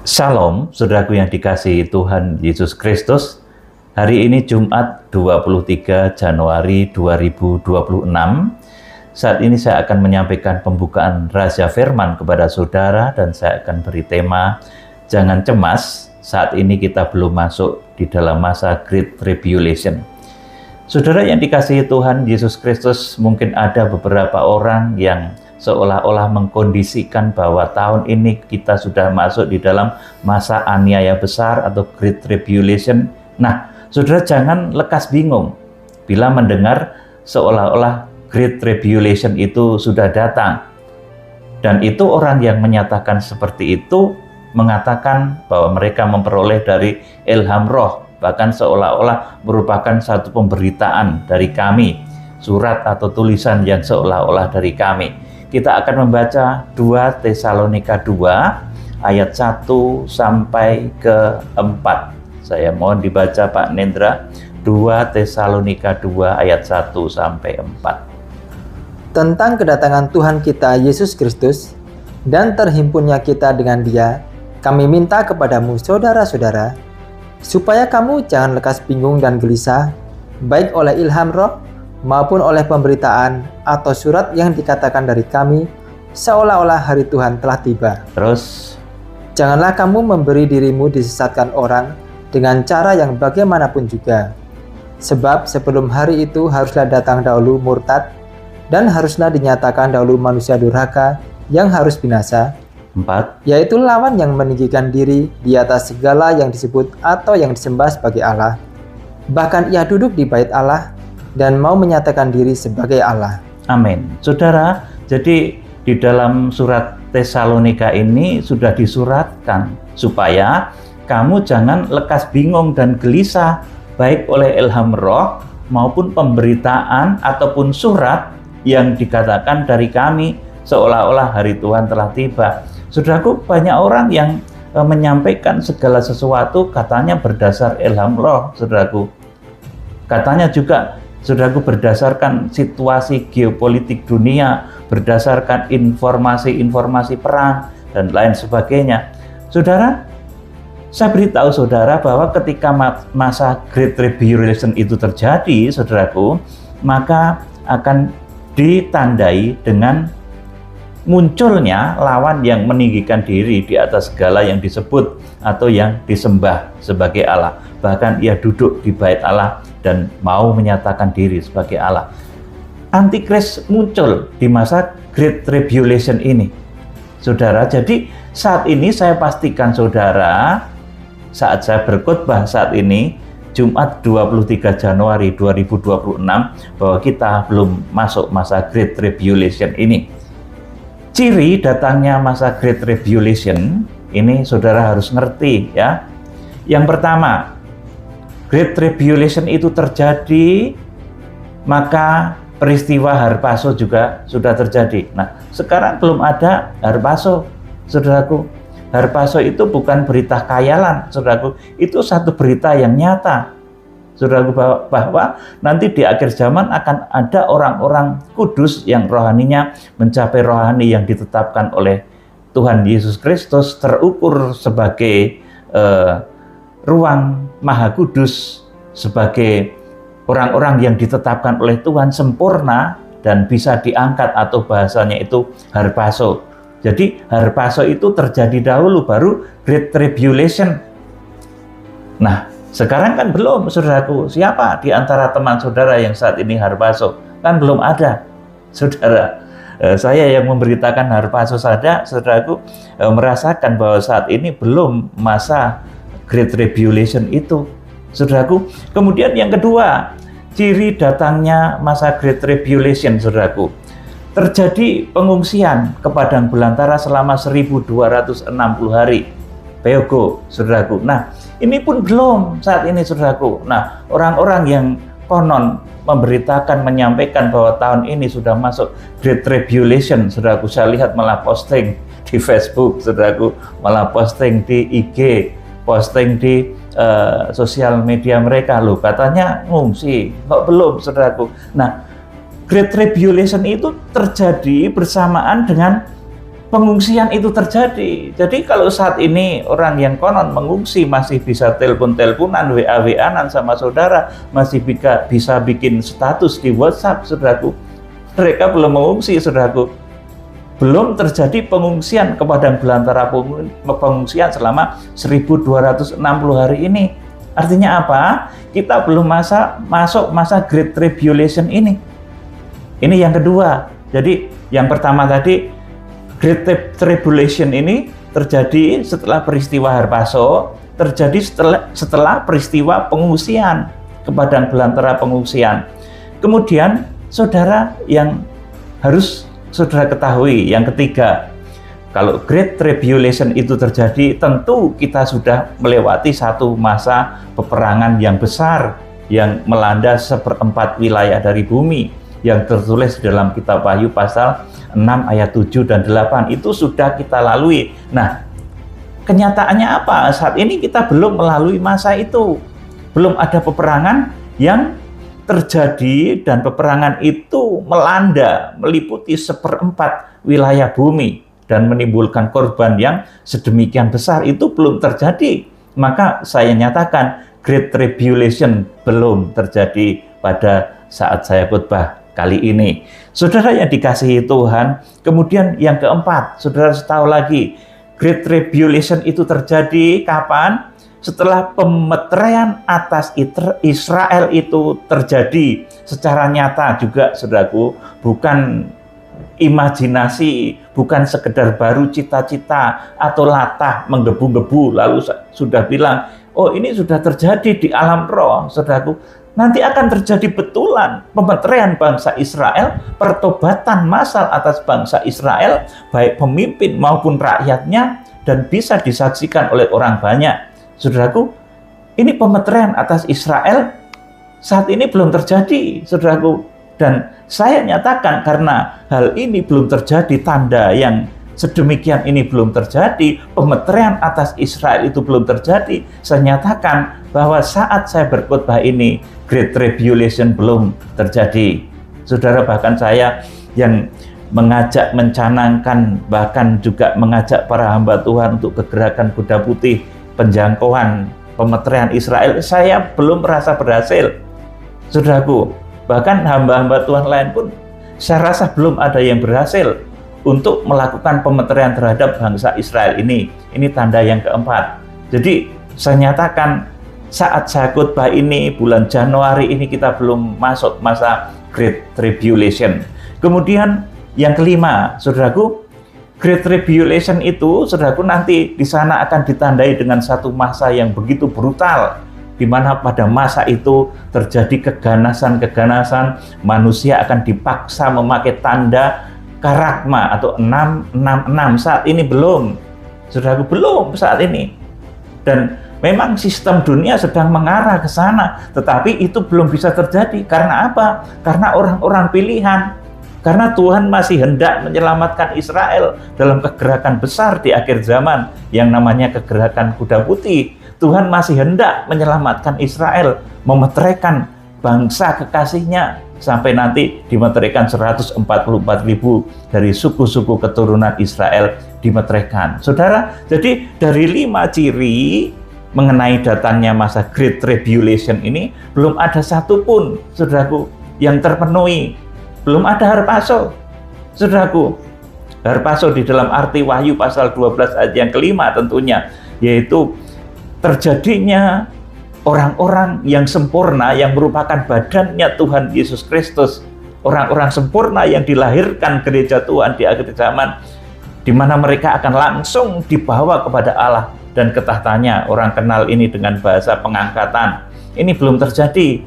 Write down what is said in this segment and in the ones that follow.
Shalom, saudaraku yang dikasihi Tuhan Yesus Kristus. Hari ini Jumat 23 Januari 2026. Saat ini saya akan menyampaikan pembukaan rahasia firman kepada saudara dan saya akan beri tema Jangan cemas, saat ini kita belum masuk di dalam masa Great Tribulation. Saudara yang dikasihi Tuhan Yesus Kristus, mungkin ada beberapa orang yang seolah-olah mengkondisikan bahwa tahun ini kita sudah masuk di dalam masa aniaya besar atau Great Tribulation. Nah, saudara jangan lekas bingung bila mendengar seolah-olah Great Tribulation itu sudah datang. Dan itu orang yang menyatakan seperti itu mengatakan bahwa mereka memperoleh dari ilham roh, bahkan seolah-olah merupakan satu pemberitaan dari kami, surat atau tulisan yang seolah-olah dari kami. Kita akan membaca 2 Tesalonika 2 ayat 1 sampai ke 4. Saya mohon dibaca Pak Nendra, 2 Tesalonika 2 ayat 1 sampai 4. Tentang kedatangan Tuhan kita Yesus Kristus dan terhimpunnya kita dengan Dia, kami minta kepadamu saudara-saudara, supaya kamu jangan lekas bingung dan gelisah, baik oleh ilham roh maupun oleh pemberitaan atau surat yang dikatakan dari kami, seolah-olah hari Tuhan telah tiba. Terus, janganlah kamu memberi dirimu disesatkan orang dengan cara yang bagaimanapun juga. Sebab sebelum hari itu haruslah datang dahulu murtad, dan haruslah dinyatakan dahulu manusia durhaka yang harus binasa, 4. yaitu lawan yang meninggikan diri di atas segala yang disebut atau yang disembah sebagai Allah. Bahkan ia duduk di bait Allah dan mau menyatakan diri sebagai Allah. Amin. Saudara, jadi di dalam surat Tesalonika ini sudah disuratkan supaya kamu jangan lekas bingung dan gelisah baik oleh ilham roh maupun pemberitaan ataupun surat yang dikatakan dari kami seolah-olah hari Tuhan telah tiba. Saudaraku, banyak orang yang menyampaikan segala sesuatu katanya berdasar ilham roh, saudaraku. Katanya juga, saudaraku, berdasarkan situasi geopolitik dunia, berdasarkan informasi-informasi perang, dan lain sebagainya. Saudara, saya beritahu saudara bahwa ketika masa Great Tribulation itu terjadi, saudaraku, maka akan ditandai dengan munculnya lawan yang meninggikan diri di atas segala yang disebut atau yang disembah sebagai Allah. Bahkan ia duduk di bait Allah dan mau menyatakan diri sebagai Allah. Antikris muncul di masa Great Tribulation ini, saudara. Jadi saat ini saya pastikan saudara, saat saya berkhotbah saat ini Jumat 23 Januari 2026, bahwa kita belum masuk masa Great Tribulation ini. Ciri datangnya masa Great Tribulation ini saudara harus ngerti ya. Yang pertama, Great Tribulation itu terjadi, maka peristiwa Harpaso juga sudah terjadi. Nah, sekarang belum ada Harpaso, saudaraku. Harpaso itu bukan berita khayalan, saudaraku. Itu satu berita yang nyata, saudaraku, bahwa nanti di akhir zaman akan ada orang-orang kudus yang rohaninya mencapai rohani yang ditetapkan oleh Tuhan Yesus Kristus, terukur sebagai ruang maha kudus, sebagai orang-orang yang ditetapkan oleh Tuhan sempurna dan bisa diangkat, atau bahasanya itu Harpaso. Jadi Harpaso itu terjadi dahulu, baru Great Tribulation. Nah, sekarang kan belum, saudaraku. Siapa di antara teman saudara yang saat ini Harpaso? Kan belum ada, saudara. Saya yang memberitakan Harpaso saja, saudaraku, merasakan bahwa saat ini belum masa Great Tribulation itu, saudaraku. Kemudian yang kedua, ciri datangnya masa Great Tribulation, saudaraku, terjadi pengungsian ke padang belantara selama 1260 hari. Peogo, saudaraku. Nah, ini pun belum saat ini, saudaraku. Nah, orang-orang yang konon memberitakan, menyampaikan bahwa tahun ini sudah masuk Great Tribulation, saudaraku. Saya lihat malah posting di Facebook, saudaraku, malah posting di IG, posting di sosial media mereka. Loh, katanya ngungsi, kok belum, saudaraku. Nah, Great Tribulation itu terjadi bersamaan dengan pengungsian itu terjadi. Jadi kalau saat ini orang yang konon mengungsi masih bisa telepon-teleponan, WA-WA-an sama saudara, masih bisa bikin status di WhatsApp, saudaraku. Mereka belum mengungsi, saudaraku. Belum terjadi pengungsian ke padang belantara, pengungsian selama 1260 hari ini. Artinya apa? Kita belum masuk masa Great Tribulation ini. Ini yang kedua. Jadi yang pertama tadi, Great Tribulation ini terjadi setelah peristiwa Harpaso, terjadi setelah peristiwa pengungsian ke padang belantara pengungsian. Kemudian saudara yang harus saudara ketahui, yang ketiga, kalau Great Tribulation itu terjadi, tentu kita sudah melewati satu masa peperangan yang besar yang melanda 1/4 wilayah dari bumi, yang tertulis dalam kitab Wahyu pasal 6 ayat 7 dan 8 itu sudah kita lalui. Nah, kenyataannya apa? Saat ini kita belum melalui masa itu. Belum ada peperangan yang terjadi dan peperangan itu melanda, meliputi 1/4 wilayah bumi dan menimbulkan korban yang sedemikian besar. Itu belum terjadi. Maka saya nyatakan Great Tribulation belum terjadi pada saat saya khotbah kali ini. Saudara yang dikasihi Tuhan, kemudian yang keempat, saudara tahu lagi, Great Tribulation itu terjadi kapan? Setelah pemeteraian atas Israel itu terjadi secara nyata juga, saudaraku, bukan imajinasi, bukan sekedar baru cita-cita atau latah menggebu-gebu lalu sudah bilang, oh ini sudah terjadi di alam roh, saudaraku. Nanti akan terjadi betulan pemeteraian bangsa Israel, pertobatan massal atas bangsa Israel, baik pemimpin maupun rakyatnya, dan bisa disaksikan oleh orang banyak. Saudaraku, ini pemeteraian atas Israel saat ini belum terjadi, saudaraku. Dan saya nyatakan karena hal ini belum terjadi, tanda yang sedemikian ini belum terjadi, pemeteraian atas Israel itu belum terjadi, saya nyatakan bahwa saat saya berkhotbah ini, Great Tribulation belum terjadi. Saudara, bahkan saya yang mengajak, mencanangkan, bahkan juga mengajak para hamba Tuhan untuk kegerakan kuda putih, penjangkauan pemeteraian Israel, saya belum merasa berhasil. Saudaraku, bahkan hamba-hamba Tuhan lain pun saya rasa belum ada yang berhasil untuk melakukan pemeteraian terhadap bangsa Israel ini. Ini tanda yang keempat. Jadi saya nyatakan saat saya khotbah ini, bulan Januari ini kita belum masuk masa Great Tribulation. Kemudian yang kelima, saudaraku, Great Tribulation itu, saudaraku, nanti di sana akan ditandai dengan satu masa yang begitu brutal, di mana pada masa itu terjadi keganasan-keganasan, manusia akan dipaksa memakai tanda karakma atau 666. Saat ini belum, saudaraku, belum saat ini. Dan memang sistem dunia sedang mengarah ke sana, tetapi itu belum bisa terjadi. Karena apa? Karena orang-orang pilihan. Karena Tuhan masih hendak menyelamatkan Israel dalam kegerakan besar di akhir zaman yang namanya kegerakan kuda putih. Tuhan masih hendak menyelamatkan Israel, memeteraikan bangsa kekasihnya sampai nanti dimeteraikan 144.000 dari suku-suku keturunan Israel dimeteraikan. Saudara, jadi dari 5 ciri mengenai datangnya masa Great Tribulation ini belum ada satupun, saudaraku, yang terpenuhi. Belum ada Harpaso, saudaraku. Harpaso di dalam arti Wahyu pasal 12 ayat yang kelima tentunya, yaitu terjadinya orang-orang yang sempurna yang merupakan badannya Tuhan Yesus Kristus. Orang-orang sempurna yang dilahirkan gereja Tuhan di akhir zaman, di mana mereka akan langsung dibawa kepada Allah dan ketahtanya. Orang kenal ini dengan bahasa pengangkatan. Ini belum terjadi.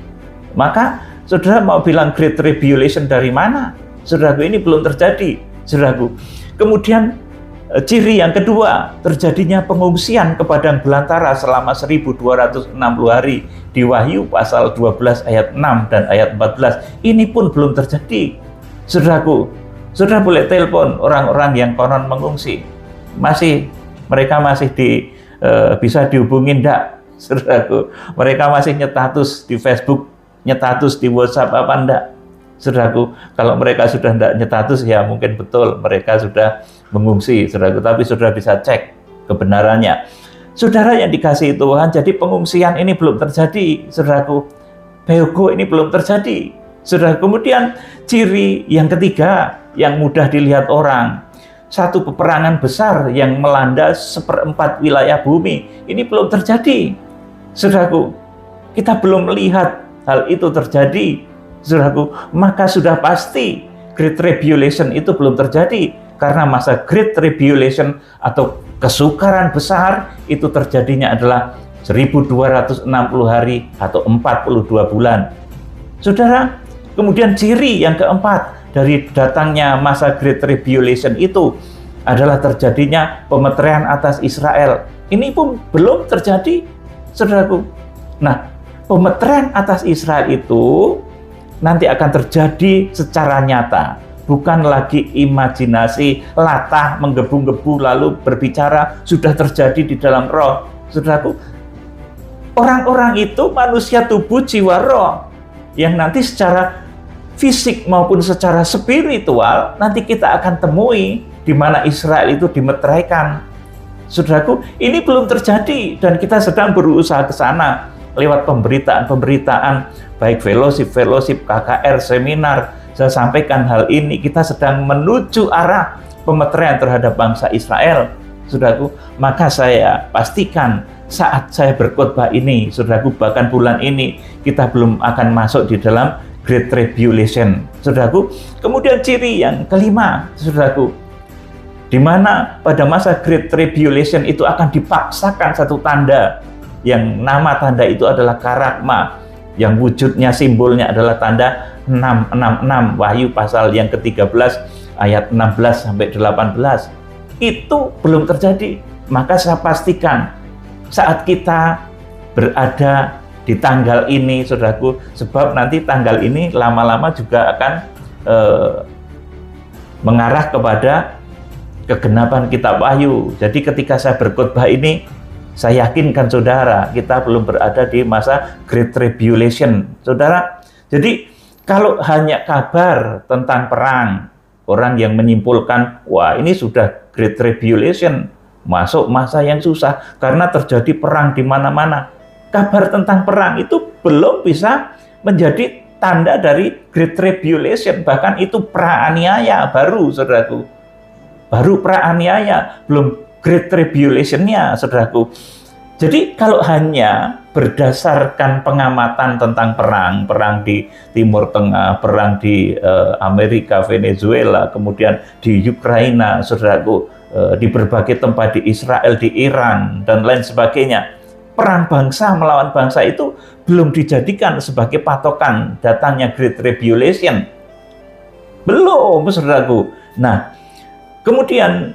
Maka saudara mau bilang Great Tribulation dari mana? Saudaraku, ini belum terjadi, saudaraku. Kemudian ciri yang kedua, terjadinya pengungsian ke padang belantara selama 1260 hari di Wahyu pasal 12 ayat 6 dan ayat 14. Ini pun belum terjadi, saudaraku. Saudara boleh telepon orang-orang yang konon mengungsi. Mereka masih bisa dihubungin enggak, saudaraku? Mereka masih nyetatus di Facebook, nyetatus di WhatsApp apa enggak? Saudaraku, kalau mereka sudah enggak nyetatus, ya mungkin betul mereka sudah mengungsi, saudaraku, tapi saudara bisa cek kebenarannya. Saudara yang dikasihi Tuhan, jadi pengungsian ini belum terjadi, saudaraku. Beogo ini belum terjadi, saudara. Kemudian ciri yang ketiga yang mudah dilihat orang, satu peperangan besar yang melanda 1/4 wilayah bumi, ini belum terjadi, saudaraku. Kita belum melihat hal itu terjadi, saudaraku. Maka sudah pasti Great Tribulation itu belum terjadi, karena masa Great Tribulation atau kesukaran besar itu terjadinya adalah 1260 hari atau 42 bulan. Saudara, kemudian ciri yang keempat dari datangnya masa Great Tribulation itu adalah terjadinya pemeterian atas Israel. Ini pun belum terjadi, saudaraku. Nah, pemeterian atas Israel itu nanti akan terjadi secara nyata, bukan lagi imajinasi latah menggebu-gebu lalu berbicara, sudah terjadi di dalam roh, saudaraku. Orang-orang itu manusia tubuh jiwa roh yang nanti secara fisik maupun secara spiritual nanti kita akan temui di mana Israel itu dimeteraikan. Saudaraku, ini belum terjadi dan kita sedang berusaha ke sana lewat pemberitaan-pemberitaan, baik fellowship, KKR, seminar. Saya sampaikan hal ini, kita sedang menuju arah pemeteraian terhadap bangsa Israel, saudaraku. Maka saya pastikan saat saya berkhotbah ini, saudaraku, bahkan bulan ini kita belum akan masuk di dalam Great Tribulation, saudaraku. Kemudian ciri yang kelima, saudaraku, di mana pada masa Great Tribulation itu akan dipaksakan satu tanda, yang nama tanda itu adalah karagma, yang wujudnya simbolnya adalah tanda 666, Wahyu pasal yang ke-13 ayat 16 sampai 18. Itu belum terjadi. Maka saya pastikan saat kita berada di tanggal ini, saudaraku, sebab nanti tanggal ini lama-lama juga akan mengarah kepada kegenapan kitab Wahyu. Jadi ketika saya berkhotbah ini, saya yakinkan saudara, kita belum berada di masa Great Tribulation, saudara. Jadi kalau hanya kabar tentang perang, orang yang menyimpulkan, wah ini sudah Great Tribulation, masuk masa yang susah karena terjadi perang di mana-mana. Kabar tentang perang itu belum bisa menjadi tanda dari Great Tribulation, bahkan itu praaniaya baru, saudaraku. Baru praaniaya, belum Great Tribulation-nya, saudaraku. Jadi kalau hanya berdasarkan pengamatan tentang perang di Timur Tengah, perang di Amerika, Venezuela, kemudian di Ukraina, saudaraku, di berbagai tempat di Israel, di Iran, dan lain sebagainya, perang bangsa melawan bangsa itu belum dijadikan sebagai patokan datangnya Great Tribulation. Belum, saudaraku. Nah, kemudian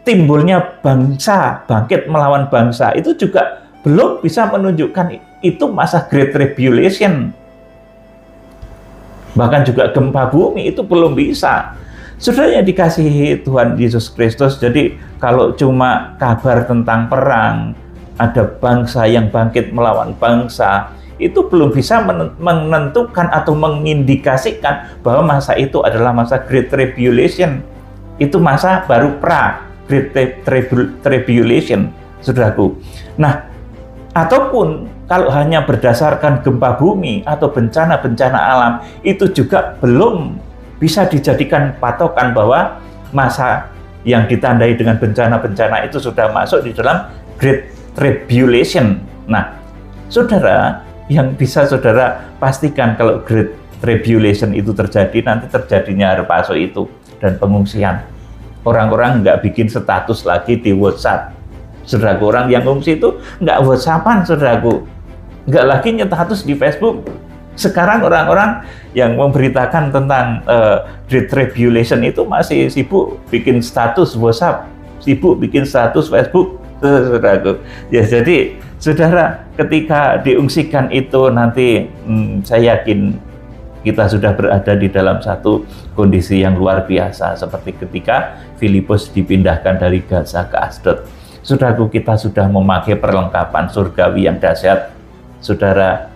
timbulnya bangsa bangkit melawan bangsa itu juga belum bisa menunjukkan itu masa Great Tribulation. Bahkan juga gempa bumi itu belum bisa. Saudara yang dikasihi Tuhan Yesus Kristus, jadi kalau cuma kabar tentang perang, ada bangsa yang bangkit melawan bangsa, itu belum bisa menentukan atau mengindikasikan bahwa masa itu adalah masa Great Tribulation. Itu masa baru Great Tribulation, saudaraku. Nah, ataupun kalau hanya berdasarkan gempa bumi atau bencana-bencana alam, itu juga belum bisa dijadikan patokan bahwa masa yang ditandai dengan bencana-bencana itu sudah masuk di dalam Great Tribulation. Nah, saudara, yang bisa saudara pastikan kalau Great Tribulation itu terjadi, nanti terjadinya harpazo itu dan pengungsian. Orang-orang nggak bikin status lagi di WhatsApp. Saudaraku, orang yang ngungsi itu nggak WhatsAppan, saudaraku. Nggak lagi nyetatus di Facebook. Sekarang orang-orang yang memberitakan tentang Great Tribulation itu masih sibuk bikin status WhatsApp, sibuk bikin status Facebook, saudaraku. Ya, jadi saudara, ketika diungsikan itu nanti saya yakin kita sudah berada di dalam satu kondisi yang luar biasa, seperti ketika Filipus dipindahkan dari Gaza ke Asdod. Saudaraku, kita sudah memakai perlengkapan surgawi yang dahsyat, saudara.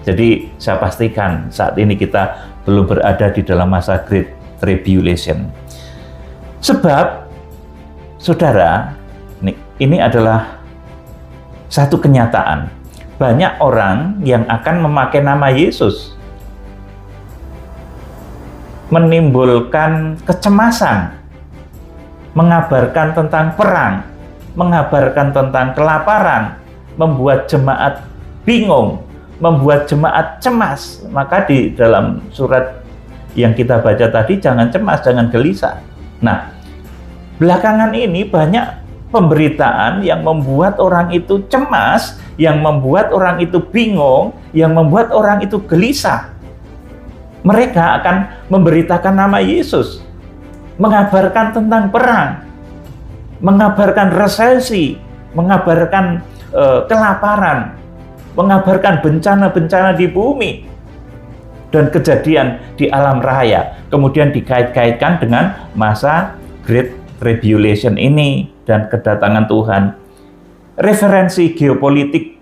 Jadi saya pastikan saat ini kita belum berada di dalam masa Great Tribulation. Sebab Saudara, ini adalah satu kenyataan. Banyak orang yang akan memakai nama Yesus menimbulkan kecemasan, mengabarkan tentang perang, mengabarkan tentang kelaparan, membuat jemaat bingung, membuat jemaat cemas. Maka di dalam surat yang kita baca tadi, jangan cemas, jangan gelisah. Nah, belakangan ini banyak pemberitaan yang membuat orang itu cemas, yang membuat orang itu bingung, yang membuat orang itu gelisah. Mereka akan memberitakan nama Yesus, mengabarkan tentang perang, mengabarkan resesi, mengabarkan kelaparan, mengabarkan bencana-bencana di bumi, dan kejadian di alam raya. Kemudian dikait-kaitkan dengan masa Great Tribulation ini dan kedatangan Tuhan. Referensi geopolitik,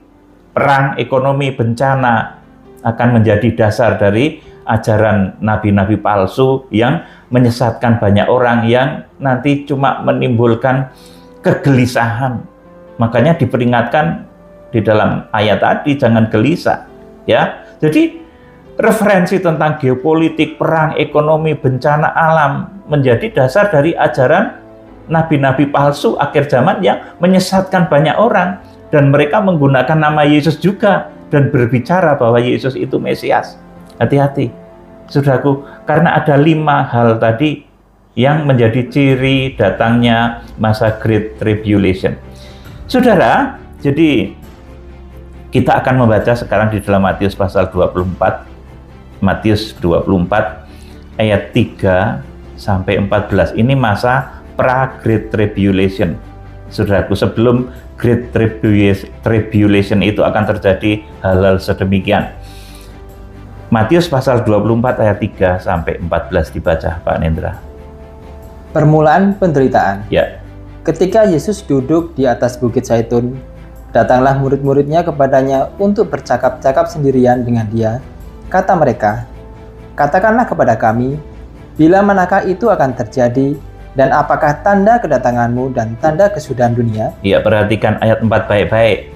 perang, ekonomi, bencana akan menjadi dasar dari ajaran nabi-nabi palsu yang menyesatkan banyak orang, yang nanti cuma menimbulkan kegelisahan. Makanya diperingatkan di dalam ayat tadi, jangan gelisah, ya. Jadi referensi tentang geopolitik, perang, ekonomi, bencana alam menjadi dasar dari ajaran nabi-nabi palsu akhir zaman yang menyesatkan banyak orang, dan mereka menggunakan nama Yesus juga dan berbicara bahwa Yesus itu Mesias. Hati-hati, saudaraku, karena ada 5 hal tadi yang menjadi ciri datangnya masa Great Tribulation. Saudara, jadi kita akan membaca sekarang di dalam Matius pasal 24, Matius 24 ayat 3 sampai 14. Ini masa pra-Great Tribulation. Saudaraku, sebelum Great Tribulation itu akan terjadi hal-hal sedemikian. Matius pasal 24 ayat 3 sampai 14 dibaca, Pak Nendra. Permulaan penderitaan. Ya. Ketika Yesus duduk di atas Bukit Zaitun, datanglah murid-muridnya kepadanya untuk bercakap-cakap sendirian dengan dia. Kata mereka, "Katakanlah kepada kami, bila manakah itu akan terjadi, dan apakah tanda kedatanganmu dan tanda kesudahan dunia?" Ya, perhatikan ayat 4 baik-baik.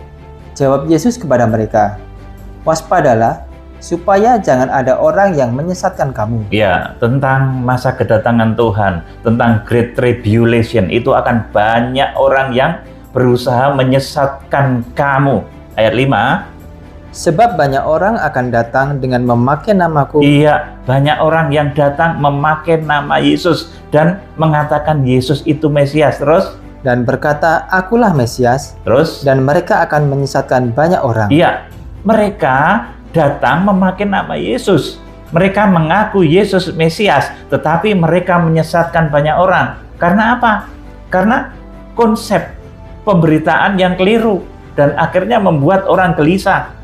Jawab Yesus kepada mereka, "Waspadalah, supaya jangan ada orang yang menyesatkan kamu." Ya, tentang masa kedatangan Tuhan, tentang Great Tribulation, itu akan banyak orang yang berusaha menyesatkan kamu. Ayat 5. Sebab banyak orang akan datang dengan memakai namaku. Iya, banyak orang yang datang memakai nama Yesus dan mengatakan Yesus itu Mesias. Terus? Dan berkata, "Akulah Mesias." Terus? Dan mereka akan menyesatkan banyak orang. Iya, mereka datang memakai nama Yesus. Mereka mengaku Yesus Mesias, tetapi mereka menyesatkan banyak orang. Karena apa? Karena konsep pemberitaan yang keliru dan akhirnya membuat orang gelisah.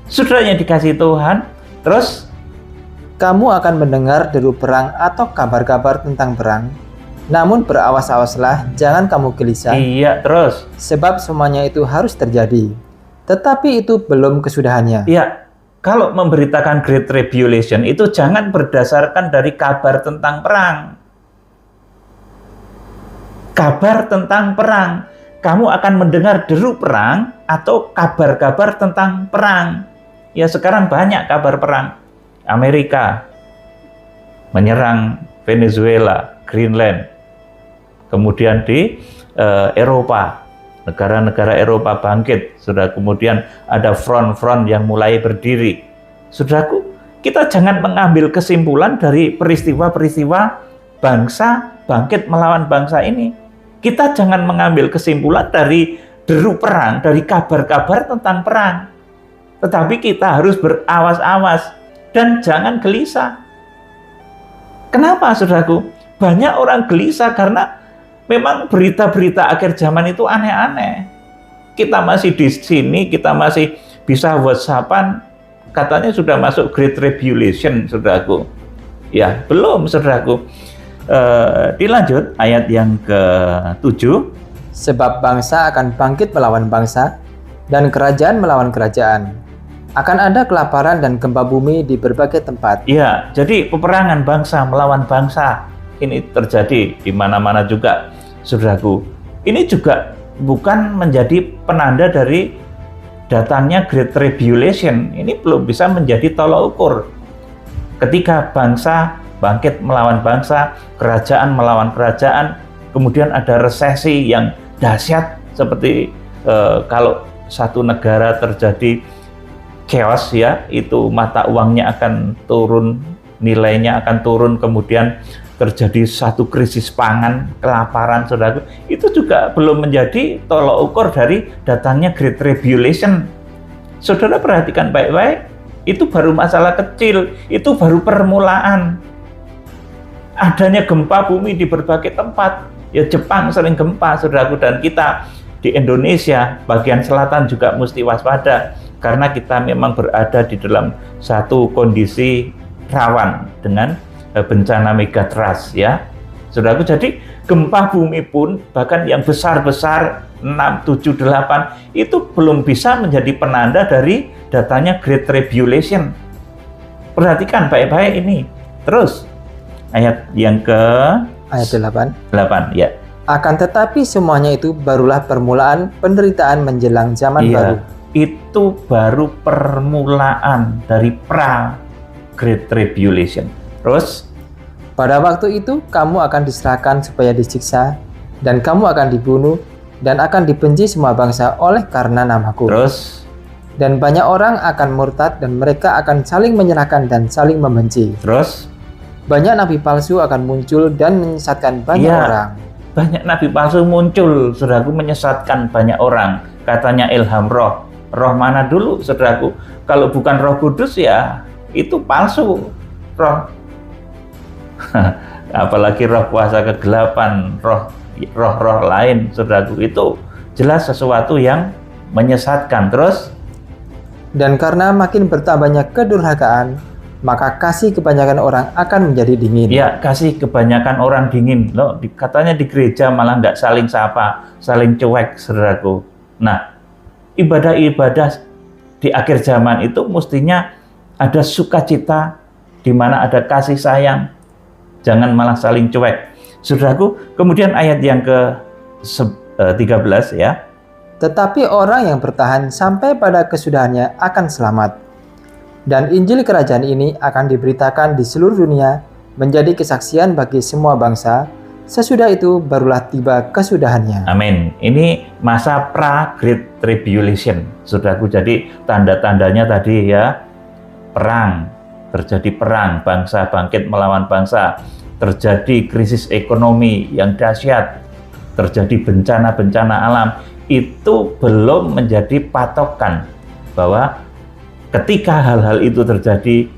Saudara yang dikasihi Tuhan, terus kamu akan mendengar deru perang atau kabar-kabar tentang perang. Namun berawas-awaslah, jangan kamu gelisah. Iya, terus. Sebab semuanya itu harus terjadi. Tetapi itu belum kesudahannya. Iya, kalau memberitakan Great Tribulation itu jangan berdasarkan dari kabar tentang perang. Kabar tentang perang. Kamu akan mendengar deru perang atau kabar-kabar tentang perang. Ya, sekarang banyak kabar perang. Amerika menyerang Venezuela, Greenland. Kemudian di Eropa, negara-negara Eropa bangkit. Sudah, kemudian ada front-front yang mulai berdiri. Saudaraku, kita jangan mengambil kesimpulan dari peristiwa-peristiwa bangsa bangkit melawan bangsa ini. Kita jangan mengambil kesimpulan dari deru perang, dari kabar-kabar tentang perang. Tetapi kita harus berawas-awas dan jangan gelisah. Kenapa, saudaraku? Banyak orang gelisah karena memang berita-berita akhir zaman itu aneh-aneh. Kita masih di sini, kita masih bisa WhatsApp-an, katanya sudah masuk Great Tribulation, saudaraku. Ya, belum, saudaraku. Dilanjut ayat yang ke-7. Sebab bangsa akan bangkit melawan bangsa, dan kerajaan melawan kerajaan. Akan ada kelaparan dan gempa bumi di berbagai tempat. Ya, jadi peperangan bangsa melawan bangsa ini terjadi di mana-mana juga. saudaraku. Ini juga bukan menjadi penanda dari datangnya Great Tribulation. Ini belum bisa menjadi tolak ukur. Ketika bangsa bangkit melawan bangsa, kerajaan melawan kerajaan, kemudian ada resesi yang dahsyat seperti kalau satu negara terjadi chaos ya, itu mata uangnya akan turun, nilainya akan turun, kemudian terjadi satu krisis pangan, kelaparan, saudaraku, itu juga belum menjadi tolak ukur dari datangnya Great Tribulation. Saudara perhatikan baik-baik, itu baru masalah kecil, itu baru permulaan. Adanya gempa bumi di berbagai tempat, ya Jepang sering gempa, saudaraku, dan kita di Indonesia bagian selatan juga mesti waspada, karena kita memang berada di dalam satu kondisi rawan dengan bencana megatrust ya, saudaraku. Jadi gempa bumi pun bahkan yang besar-besar 6, 7, 8 itu belum bisa menjadi penanda dari datanya Great Tribulation. Perhatikan baik-baik ini. Terus ayat yang ke Ayat 8 ya. Akan tetapi semuanya itu barulah permulaan penderitaan menjelang zaman baru. Itu baru permulaan dari pra Great Tribulation. Terus pada waktu itu kamu akan diserahkan supaya disiksa, dan kamu akan dibunuh, dan akan dibenci semua bangsa oleh karena namaku. Terus dan banyak orang akan murtad, dan mereka akan saling menyerahkan dan saling membenci. Terus banyak nabi palsu akan muncul dan menyesatkan banyak orang. Banyak nabi palsu muncul, saudaraku, menyesatkan banyak orang. Katanya ilham roh. Roh mana dulu, saudaraku? Kalau bukan Roh Kudus ya itu palsu. Roh apalagi roh kuasa kegelapan, roh lain, saudaraku, itu jelas sesuatu yang menyesatkan. Terus dan karena makin bertambahnya kedurhakaan, maka kasih kebanyakan orang akan menjadi dingin. Ya, kasih kebanyakan orang dingin. Loh, katanya di gereja malah nggak saling sapa, saling cuek, saudaraku. Nah, ibadah-ibadah di akhir zaman itu mestinya ada sukacita, di mana ada kasih sayang, jangan malah saling cuek, saudaraku. Kemudian ayat yang ke 13 ya. Tetapi orang yang bertahan sampai pada kesudahannya akan selamat. Dan Injil Kerajaan ini akan diberitakan di seluruh dunia menjadi kesaksian bagi semua bangsa. Sesudah itu barulah tiba kesudahannya. Amin. Ini masa pra Great Tribulation, saudaraku. Jadi tanda-tandanya tadi ya, perang, terjadi perang, bangsa bangkit melawan bangsa, terjadi krisis ekonomi yang dahsyat, terjadi bencana-bencana alam. Itu belum menjadi patokan bahwa ketika hal-hal itu terjadi,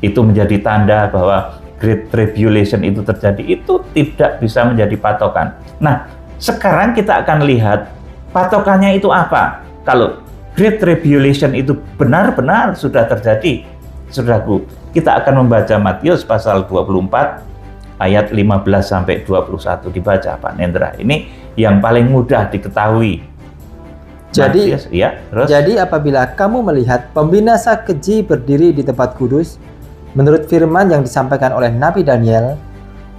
itu menjadi tanda bahwa Great Tribulation itu terjadi. Itu tidak bisa menjadi patokan. Nah, sekarang kita akan lihat patokannya itu apa. Kalau Great Tribulation itu benar-benar sudah terjadi, saudaraku, kita akan membaca Matius pasal 24 ayat 15 sampai 21. Dibaca Pak Nendra. Ini yang paling mudah diketahui. Jadi, Matius, ya, terus? Jadi apabila kamu melihat pembinasa keji berdiri di tempat kudus, menurut firman yang disampaikan oleh Nabi Daniel,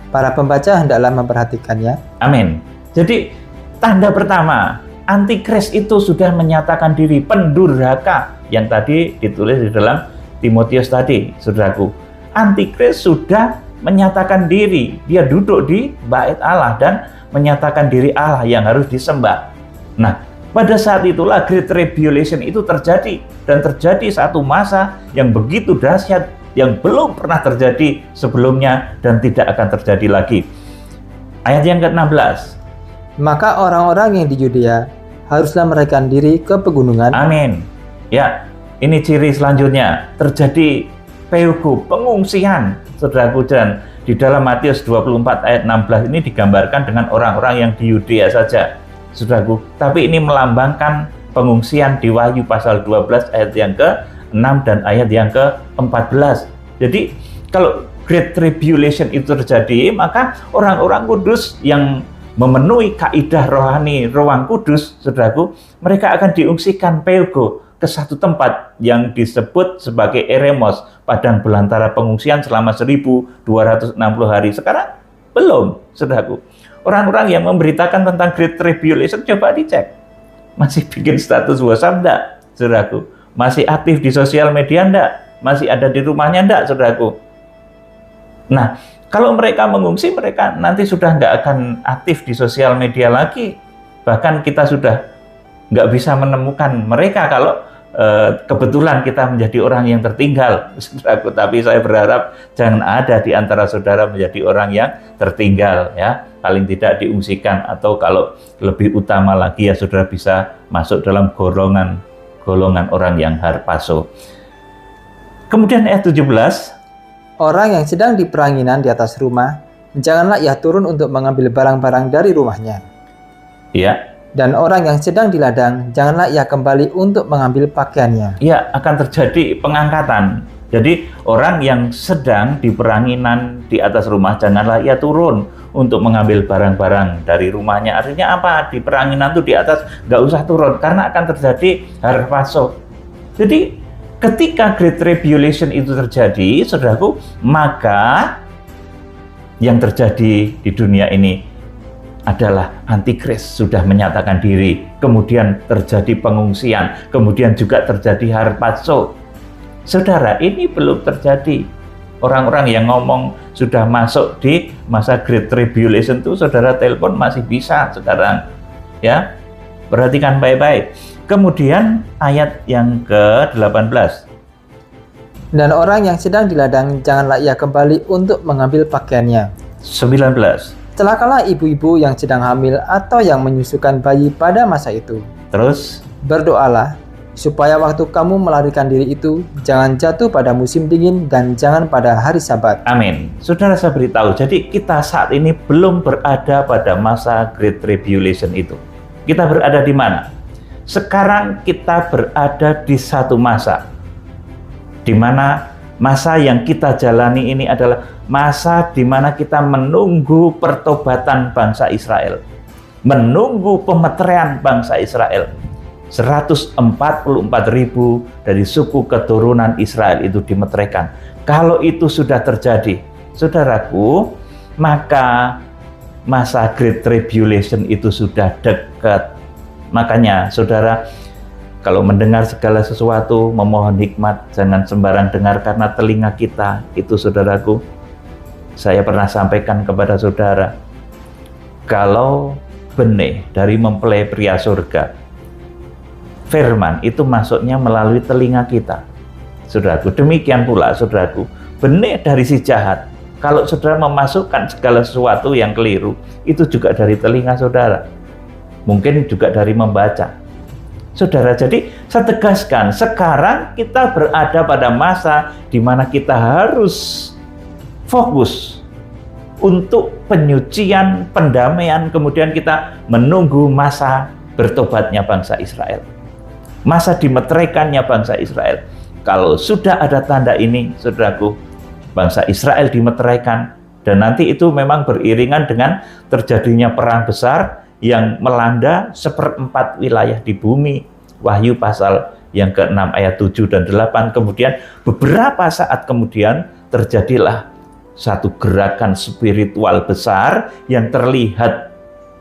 para pembaca hendaklah memperhatikannya. Amin. Jadi tanda pertama, Antikris itu sudah menyatakan diri, pendurhaka yang tadi ditulis di dalam Timotius tadi, saudaraku. Antikris sudah menyatakan diri, dia duduk di bait Allah dan menyatakan diri Allah yang harus disembah. Nah, pada saat itulah Great Tribulation itu terjadi, dan terjadi satu masa yang begitu dahsyat yang belum pernah terjadi sebelumnya dan tidak akan terjadi lagi. Ayat yang ke-16. Maka orang-orang yang di Yudea haruslah merekahkan diri ke pegunungan. Amin. Ya, ini ciri selanjutnya, terjadi peugo, pengungsian, saudaraku. Dan di dalam Matius 24 ayat 16 ini digambarkan dengan orang-orang yang di Yudea saja, saudaraku. Tapi ini melambangkan pengungsian di Wahyu pasal 12 ayat yang ke-6 dan ayat yang ke-14. Jadi kalau Great Tribulation itu terjadi, maka orang-orang kudus yang memenuhi kaidah rohani ruang kudus, saudaraku, mereka akan diungsikan peugo ke satu tempat yang disebut sebagai eremos, padang belantara pengungsian selama 1260 hari. Sekarang belum, saudaraku. Orang-orang yang memberitakan tentang Great Tribulation, coba dicek. Masih bikin status WhatsApp enggak, saudaraku? Masih aktif di sosial media enggak? Masih ada di rumahnya enggak, saudaraku? Nah, kalau mereka mengungsi, mereka nanti sudah nggak akan aktif di sosial media lagi. Bahkan kita sudah nggak bisa menemukan mereka kalau kebetulan kita menjadi orang yang tertinggal, saudaraku. Tapi saya berharap jangan ada di antara saudara menjadi orang yang tertinggal, ya. Paling tidak diungsikan, atau kalau lebih utama lagi ya saudara bisa masuk dalam golongan orang yang harpazo. Kemudian ayat 17, orang yang sedang di peranginan di atas rumah, janganlah ia turun untuk mengambil barang-barang dari rumahnya. Ya. Dan orang yang sedang di ladang, janganlah ia kembali untuk mengambil pakaiannya. Ya, akan terjadi pengangkatan. Jadi orang yang sedang di peranginan di atas rumah, janganlah ia turun untuk mengambil barang-barang dari rumahnya. Artinya apa? Di peranginan itu di atas nggak usah turun, karena akan terjadi harpazo. Jadi ketika Great Tribulation itu terjadi, saudaraku, maka yang terjadi di dunia ini adalah antikris sudah menyatakan diri, kemudian terjadi pengungsian, kemudian juga terjadi harpazo. Saudara, ini belum terjadi. Orang-orang yang ngomong sudah masuk di masa Great Tribulation itu, saudara telepon masih bisa sekarang, ya. Perhatikan baik-baik. Kemudian ayat yang ke-18. Dan orang yang sedang di ladang, janganlah ia kembali untuk mengambil pakaiannya. 19. Celakalah ibu-ibu yang sedang hamil atau yang menyusukan bayi pada masa itu. Terus, berdoalah supaya waktu kamu melarikan diri itu jangan jatuh pada musim dingin dan jangan pada hari Sabat. amin. Saudara, saya beritahu, jadi kita saat ini belum berada pada masa Great Tribulation itu. Kita berada di mana? Sekarang kita berada di satu masa, di mana masa yang kita jalani ini adalah masa di mana kita menunggu pertobatan bangsa Israel, menunggu pemeterian bangsa Israel. 144.000 dari suku keturunan Israel itu dimeteraikan. Kalau itu sudah terjadi, saudaraku, maka masa Great Tribulation itu sudah dekat. Makanya, saudara, kalau mendengar segala sesuatu, memohon hikmat, jangan sembarang dengar, karena telinga kita itu, saudaraku, saya pernah sampaikan kepada saudara, kalau benih dari mempelai pria surga, firman itu masuknya melalui telinga kita, saudaraku. Demikian pula, saudaraku, benih dari si jahat, kalau saudara memasukkan segala sesuatu yang keliru, itu juga dari telinga saudara, mungkin juga dari membaca. Saudara, jadi saya tegaskan, sekarang kita berada pada masa di mana kita harus fokus untuk penyucian, pendamaian, kemudian kita menunggu masa bertobatnya bangsa Israel, masa dimeteraikannya bangsa Israel. Kalau sudah ada tanda ini, saudaraku, bangsa Israel dimeteraikan, dan nanti itu memang beriringan dengan terjadinya perang besar yang melanda 1/4 wilayah di bumi. Wahyu pasal yang ke-6 ayat 7 dan 8. Kemudian beberapa saat kemudian terjadilah satu gerakan spiritual besar yang terlihat,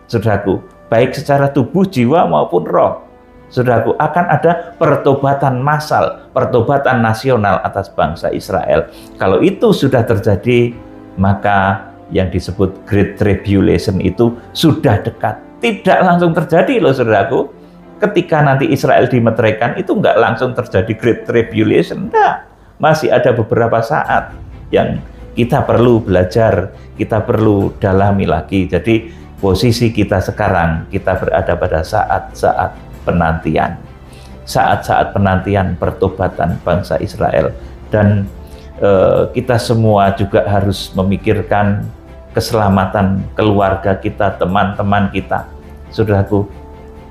saudaraku, baik secara tubuh, jiwa maupun roh. Saudaraku, akan ada pertobatan massal, pertobatan nasional atas bangsa Israel. Kalau itu sudah terjadi, maka yang disebut Great Tribulation itu sudah dekat. Tidak langsung terjadi loh, saudaraku. Ketika nanti Israel dimeteraikan, itu nggak langsung terjadi Great Tribulation. Enggak. Masih ada beberapa saat yang kita perlu belajar, kita perlu dalami lagi. Jadi posisi kita sekarang, kita berada pada saat-saat penantian. Saat-saat penantian pertobatan bangsa Israel. Dan kita semua juga harus memikirkan keselamatan keluarga kita, teman-teman kita, saudaraku.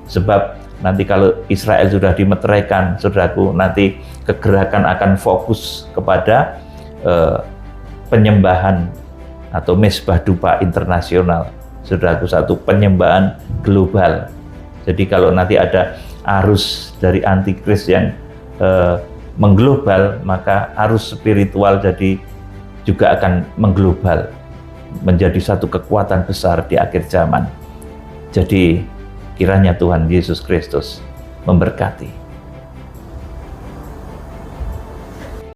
Sebab nanti kalau Israel sudah dimeteraikan, saudaraku, nanti kegerakan akan fokus kepada penyembahan atau mesbah dupa internasional, saudaraku, satu penyembahan global. Jadi kalau nanti ada arus dari antikris yang mengglobal, maka arus spiritual jadi juga akan mengglobal. menjadi satu kekuatan besar di akhir zaman. Jadi kiranya Tuhan Yesus Kristus memberkati.